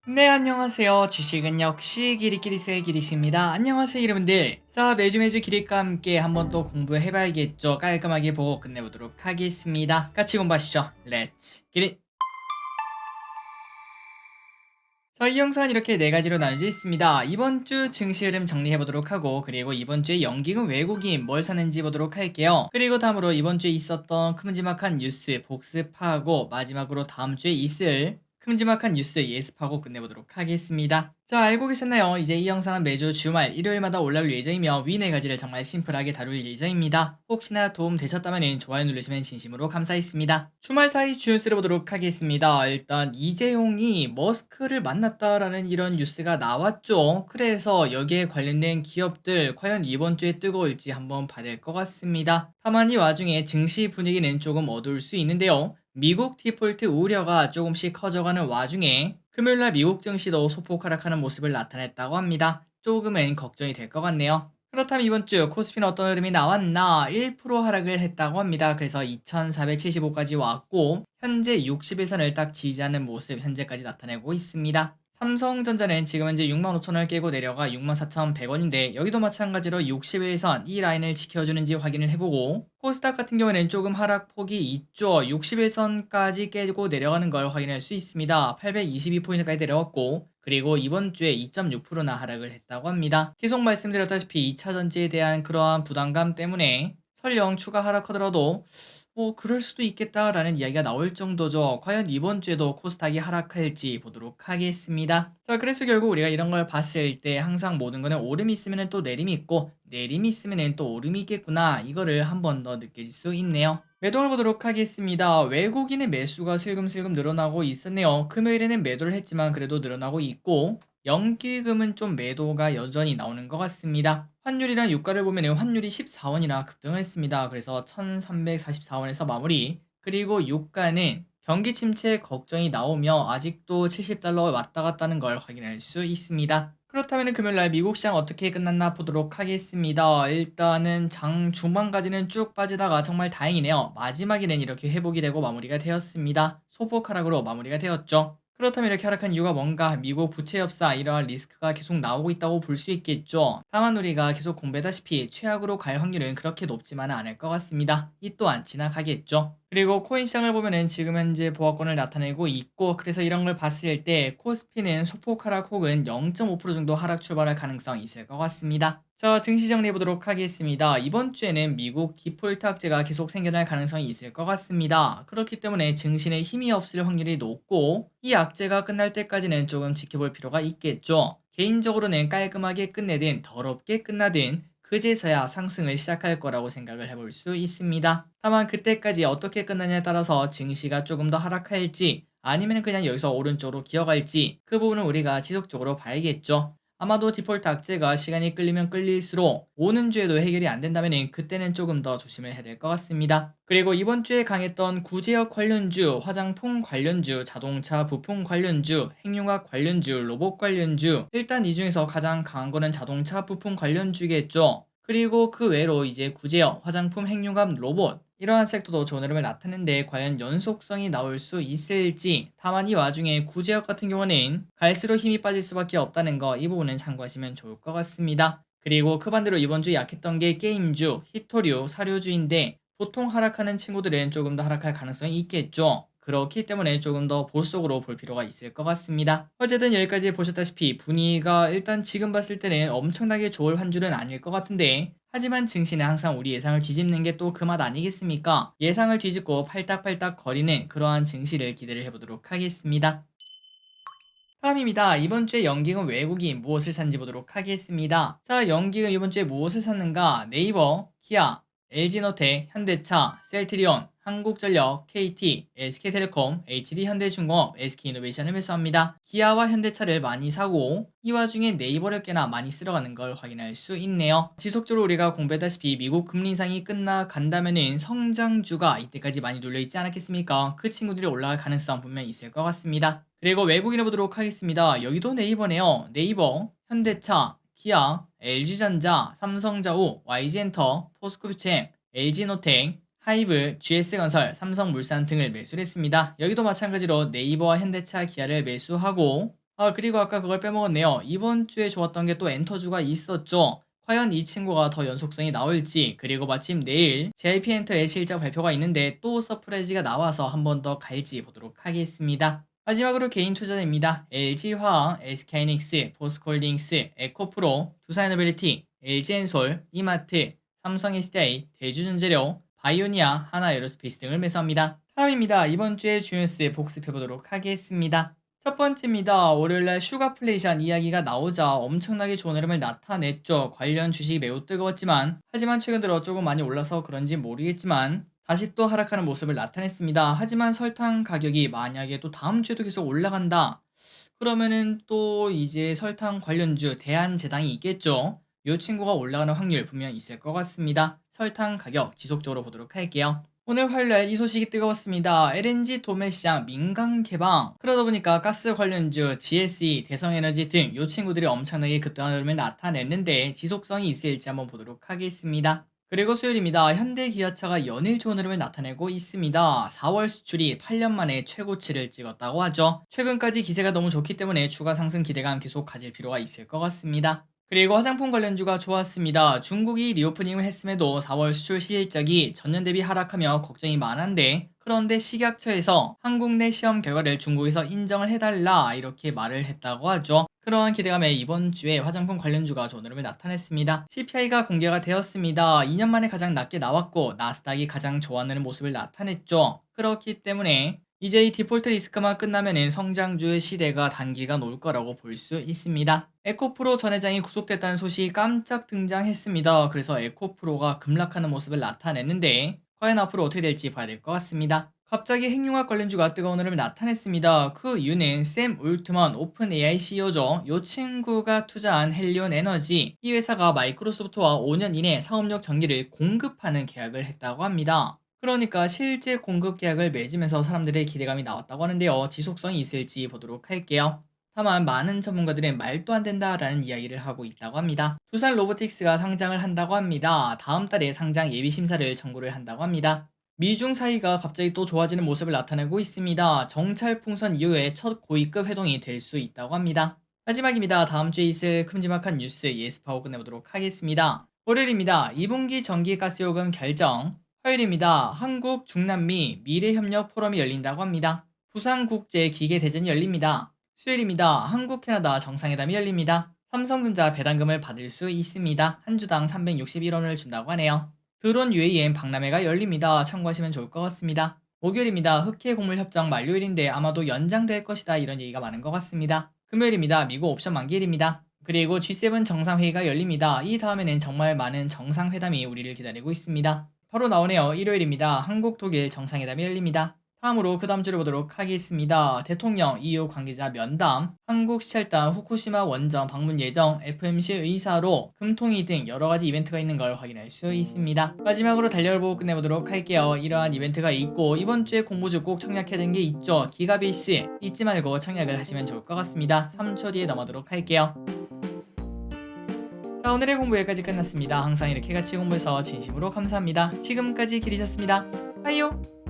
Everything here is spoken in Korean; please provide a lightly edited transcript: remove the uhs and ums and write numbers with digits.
네, 안녕하세요. 주식은 역시 기리기리세의 기리씨입니다. 안녕하세요, 여러분들. 자, 매주 기리과 함께 한번 또 공부해봐야겠죠. 깔끔하게 보고 끝내보도록 하겠습니다. 같이 공부하시죠. 렛츠 기릿! 자, 이 영상은 이렇게 네 가지로 나눠져 있습니다. 이번 주 증시 흐름 정리해보도록 하고, 그리고 이번 주에 연기금 외국인 뭘 사는지 보도록 할게요. 그리고 다음으로 이번 주에 있었던 큼지막한 뉴스 복습하고, 마지막으로 다음 주에 있을 큼지막한 뉴스 예습하고 끝내보도록 하겠습니다. 자, 알고 계셨나요? 이제 이 영상은 매주 주말 일요일마다 올라올 예정이며 위 네 가지를 정말 심플하게 다룰 예정입니다. 혹시나 도움 되셨다면 좋아요 누르시면 진심으로 감사했습니다. 주말 사이 주연스를 보도록 하겠습니다. 일단 이재용이 머스크를 만났다라는 이런 뉴스가 나왔죠. 그래서 여기에 관련된 기업들 과연 이번 주에 뜨거울지 한번 봐야 될 것 같습니다. 다만 이 와중에 증시 분위기는 조금 어두울 수 있는데요. 미국 디폴트 우려가 조금씩 커져가는 와중에 금요일날 미국 증시도 소폭 하락하는 모습을 나타냈다고 합니다. 조금은 걱정이 될 것 같네요. 그렇다면 이번 주 코스피는 어떤 흐름이 나왔나? 1% 하락을 했다고 합니다. 그래서 2475까지 왔고 현재 60일선을 딱 지지하는 모습 현재까지 나타내고 있습니다. 삼성전자는 지금 현재 65,000원을 깨고 내려가 64,100원인데 여기도 마찬가지로 60일선 이 라인을 지켜주는지 확인을 해보고 코스닥 같은 경우에는 조금 하락폭이 있죠. 61선까지 깨고 내려가는 걸 확인할 수 있습니다. 822포인트까지 내려왔고 그리고 이번 주에 2.6%나 하락을 했다고 합니다. 계속 말씀드렸다시피 2차전지에 대한 그러한 부담감 때문에 설령 추가 하락하더라도 그럴 수도 있겠다라는 이야기가 나올 정도죠. 과연 이번 주에도 코스닥이 하락할지 보도록 하겠습니다. 자, 그래서 결국 우리가 이런 걸 봤을 때 항상 모든 거는 오름이 있으면 또 내림이 있고 내림이 있으면 또 오름이 있겠구나. 이거를 한 번 더 느낄 수 있네요. 매도를 보도록 하겠습니다. 외국인의 매수가 슬금슬금 늘어나고 있었네요. 금요일에는 매도를 했지만 그래도 늘어나고 있고 연기금은 좀 매도가 여전히 나오는 것 같습니다. 환율이랑 유가를 보면 환율이 14원이나 급등을 했습니다. 그래서 1344원에서 마무리. 그리고 유가는 경기 침체 걱정이 나오며 아직도 70달러 왔다 갔다는 걸 확인할 수 있습니다. 그렇다면 금요일날 미국 시장 어떻게 끝났나 보도록 하겠습니다. 일단은 장 중반까지는 쭉 빠지다가 정말 다행이네요. 마지막에는 이렇게 회복이 되고 마무리가 되었습니다. 소폭 하락으로 마무리가 되었죠. 그렇다면 이렇게 하락한 이유가 뭔가? 미국 부채 협사 이러한 리스크가 계속 나오고 있다고 볼 수 있겠죠. 다만 우리가 계속 공부했다시피 최악으로 갈 확률은 그렇게 높지만은 않을 것 같습니다. 이 또한 지나가겠죠. 그리고 코인 시장을 보면은 지금 현재 보합권을 나타내고 있고 그래서 이런 걸 봤을 때 코스피는 소폭 하락 혹은 0.5% 정도 하락 출발할 가능성이 있을 것 같습니다. 자, 증시 정리해 보도록 하겠습니다. 이번 주에는 미국 디폴트 악재가 계속 생겨날 가능성이 있을 것 같습니다. 그렇기 때문에 증시에 힘이 없을 확률이 높고 이 악재가 끝날 때까지는 조금 지켜볼 필요가 있겠죠. 개인적으로는 깔끔하게 끝내든 더럽게 끝나든 그제서야 상승을 시작할 거라고 생각을 해볼 수 있습니다. 다만 그때까지 어떻게 끝나냐에 따라서 증시가 조금 더 하락할지 아니면 그냥 여기서 오른쪽으로 기어갈지 그 부분은 우리가 지속적으로 봐야겠죠. 아마도 디폴트 악재가 시간이 끌리면 끌릴수록 오는 주에도 해결이 안 된다면 그때는 조금 더 조심을 해야 될 것 같습니다. 그리고 이번 주에 강했던 구제역 관련주, 화장품 관련주, 자동차 부품 관련주, 핵융합 관련주, 로봇 관련주 일단 이 중에서 가장 강한 거는 자동차 부품 관련주겠죠. 그리고 그 외로 이제 구제역, 화장품, 핵융합, 로봇 이러한 섹터도 좋은 흐름을 나타내는데 과연 연속성이 나올 수 있을지 다만 이 와중에 구제역 같은 경우는 갈수록 힘이 빠질 수밖에 없다는 거 이 부분은 참고하시면 좋을 것 같습니다. 그리고 그 반대로 이번 주 약했던 게 게임주, 히토류, 사료주인데 보통 하락하는 친구들은 조금 더 하락할 가능성이 있겠죠. 그렇기 때문에 조금 더 보수적으로 볼 필요가 있을 것 같습니다. 어쨌든 여기까지 보셨다시피 분위기가 일단 지금 봤을 때는 엄청나게 좋을 한 줄은 아닐 것 같은데 하지만 증시는 항상 우리 예상을 뒤집는 게 또 그 맛 아니겠습니까? 예상을 뒤집고 팔딱팔딱 거리는 그러한 증시를 기대를 해보도록 하겠습니다. 다음입니다. 이번 주에 연기금 외국인 무엇을 샀는지 보도록 하겠습니다. 자, 연기금 이번 주에 무엇을 샀는가? 네이버, 기아, LG노텍, 현대차, 셀트리온, 한국전력, KT, SK텔레콤, HD현대중공업, SK이노베이션을 매수합니다. 기아와 현대차를 많이 사고 이 와중에 네이버를 꽤나 많이 쓸어가는 걸 확인할 수 있네요. 지속적으로 우리가 공부했다시피 미국 금리 인상이 끝나간다면은 성장주가 이때까지 많이 눌려있지 않았겠습니까? 그 친구들이 올라갈 가능성 분명히 있을 것 같습니다. 그리고 외국인을 보도록 하겠습니다. 여기도 네이버네요. 네이버, 현대차, 기아, LG전자, 삼성자우, YG엔터, 포스코뷰체, LG노텍, 하이브, GS건설, 삼성물산 등을 매수를 했습니다. 여기도 마찬가지로 네이버와 현대차, 기아를 매수하고 그리고 아까 그걸 빼먹었네요. 이번 주에 좋았던 게 또 엔터주가 있었죠. 과연 이 친구가 더 연속성이 나올지, 그리고 마침 내일 JYP 엔터의 실적 발표가 있는데 또 서프라이즈가 나와서 한 번 더 갈지 보도록 하겠습니다. 마지막으로 개인 투자자입니다. LG화학, SK하이닉스, 포스코홀딩스, 에코프로, 두산에너빌리티, LG엔솔, 이마트, 삼성SDI, 대주전재료, 바이오니아, 하나에어로스페이스 등을 매수합니다. 다음입니다. 이번 주의 주요 뉴스 복습해보도록 하겠습니다. 첫 번째입니다. 월요일날 슈가플레이션 이야기가 나오자 엄청나게 좋은 흐름을 나타냈죠. 관련 주식이 매우 뜨거웠지만, 하지만 최근 들어 조금 많이 올라서 그런지 모르겠지만 다시 또 하락하는 모습을 나타냈습니다. 하지만 설탕 가격이 만약에 또 다음 주에도 계속 올라간다, 그러면은 또 이제 설탕 관련주 대한제당이 있겠죠. 이 친구가 올라가는 확률 분명 있을 것 같습니다. 설탕 가격 지속적으로 보도록 할게요. 오늘 화요일날 이 소식이 뜨거웠습니다. LNG 도매 시장 민간 개방. 그러다 보니까 가스 관련주 GSE, 대성에너지 등 이 친구들이 엄청나게 급등한 흐름을 나타냈는데 지속성이 있을지 한번 보도록 하겠습니다. 그리고 수요일입니다. 현대기아차가 연일 좋은 흐름을 나타내고 있습니다. 4월 수출이 8년 만에 최고치를 찍었다고 하죠. 최근까지 기세가 너무 좋기 때문에 추가 상승 기대감 계속 가질 필요가 있을 것 같습니다. 그리고 화장품 관련주가 좋았습니다. 중국이 리오프닝을 했음에도 4월 수출 실적이 전년 대비 하락하며 걱정이 많은데, 그런데 식약처에서 한국 내 시험 결과를 중국에서 인정을 해달라 이렇게 말을 했다고 하죠. 그러한 기대감에 이번 주에 화장품 관련주가 좋은 흐름을 나타냈습니다. CPI가 공개가 되었습니다. 2년 만에 가장 낮게 나왔고 나스닥이 가장 좋아하는 모습을 나타냈죠. 그렇기 때문에 이제 이 디폴트 리스크만 끝나면은 성장주의 시대가 단기간 올 거라고 볼 수 있습니다. 에코프로 전 회장이 구속됐다는 소식이 깜짝 등장했습니다. 그래서 에코프로가 급락하는 모습을 나타냈는데 과연 앞으로 어떻게 될지 봐야 될 것 같습니다. 갑자기 핵융합 관련주가 뜨거운 흐름을 나타냈습니다. 그 이유는 샘 울트먼 오픈 AI CEO죠. 이 친구가 투자한 헬리온 에너지, 이 회사가 마이크로소프트와 5년 이내 사업력 전기를 공급하는 계약을 했다고 합니다. 그러니까 실제 공급 계약을 맺으면서 사람들의 기대감이 나왔다고 하는데요. 지속성이 있을지 보도록 할게요. 다만 많은 전문가들은 말도 안 된다라는 이야기를 하고 있다고 합니다. 두산 로보틱스가 상장을 한다고 합니다. 다음 달에 상장 예비 심사를 청구를 한다고 합니다. 미중 사이가 갑자기 또 좋아지는 모습을 나타내고 있습니다. 정찰 풍선 이후에 첫 고위급 회동이 될 수 있다고 합니다. 마지막입니다. 다음 주에 있을 큼지막한 뉴스 예습하고 끝내보도록 하겠습니다. 월요일입니다. 2분기 전기가스요금 결정. 화요일입니다. 한국, 중남미 미래협력 포럼이 열린다고 합니다. 부산국제기계대전이 열립니다. 수요일입니다. 한국, 캐나다 정상회담이 열립니다. 삼성전자 배당금을 받을 수 있습니다. 한 주당 361원을 준다고 하네요. 드론 UAM 박람회가 열립니다. 참고하시면 좋을 것 같습니다. 목요일입니다. 흑해 곡물 협정 만료일인데 아마도 연장될 것이다, 이런 얘기가 많은 것 같습니다. 금요일입니다. 미국 옵션 만기일입니다. 그리고 G7 정상회의가 열립니다. 이 다음에는 정말 많은 정상회담이 우리를 기다리고 있습니다. 바로 나오네요. 일요일입니다. 한국, 독일 정상회담이 열립니다. 다음으로 그 다음 주를 보도록 하겠습니다. 대통령, EU 관계자 면담, 한국시찰단 후쿠시마 원전 방문 예정, FMC 의사로 금통위 등 여러가지 이벤트가 있는 걸 확인할 수 있습니다. 마지막으로 달력을 보고 끝내보도록 할게요. 이러한 이벤트가 있고 이번 주에 공부주 꼭 청약해야 되는 게 있죠. 기가베이스 잊지 말고 청약을 하시면 좋을 것 같습니다. 3초 뒤에 넘어가도록 할게요. 자, 오늘의 공부 여기까지 끝났습니다. 항상 이렇게 같이 공부해서 진심으로 감사합니다. 지금까지 길이셨습니다. 빠이요.